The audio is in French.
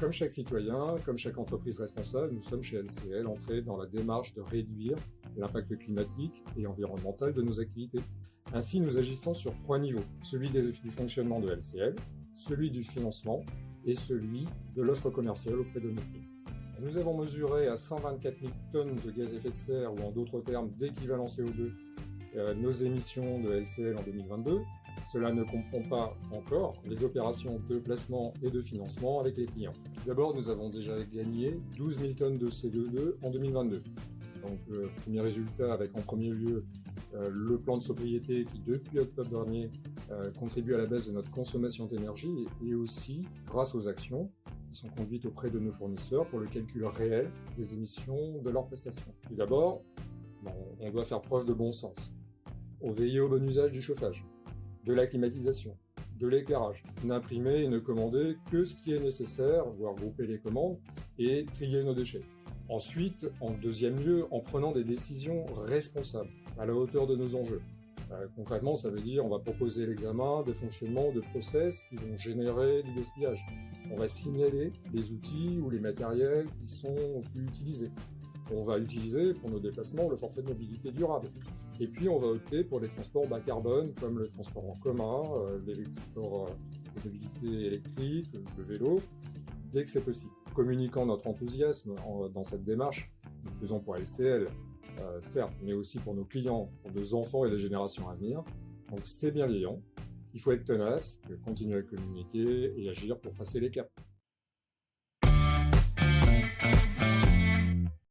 Comme chaque citoyen, comme chaque entreprise responsable, nous sommes chez LCL entrés dans la démarche de réduire l'impact climatique et environnemental de nos activités. Ainsi, nous agissons sur 3 niveaux, celui du fonctionnement de LCL, celui du financement et celui de l'offre commerciale auprès de nos clients. Nous avons mesuré à 124 000 tonnes de gaz à effet de serre, ou en d'autres termes d'équivalent CO2, nos émissions de LCL en 2022. Cela ne comprend pas encore les opérations de placement et de financement avec les clients. D'abord, nous avons déjà gagné 12 000 tonnes de CO2 en 2022. Donc, premier résultat avec en premier lieu le plan de sobriété qui, depuis octobre dernier, contribue à la baisse de notre consommation d'énergie et aussi grâce aux actions qui sont conduites auprès de nos fournisseurs pour le calcul réel des émissions de leurs prestations. Tout d'abord, on doit faire preuve de bon sens. On veille au bon usage du chauffage, de la climatisation, de l'éclairage, n'imprimer et ne commander que ce qui est nécessaire, voire grouper les commandes et trier nos déchets. Ensuite, en deuxième lieu, en prenant des décisions responsables, à la hauteur de nos enjeux. Concrètement, ça veut dire on va proposer l'examen de fonctionnement de process qui vont générer du gaspillage. On va signaler les outils ou les matériels qui sont plus utilisés. On va utiliser pour nos déplacements le forfait de mobilité durable. Et puis on va opter pour les transports bas carbone comme le transport en commun, les transports de mobilité électrique, le vélo, dès que c'est possible. Communiquant notre enthousiasme dans cette démarche, nous le faisons pour LCL, certes, mais aussi pour nos clients, pour nos enfants et les générations à venir. Donc c'est bienveillant, il faut être tenace, continuer à communiquer et agir pour passer les caps.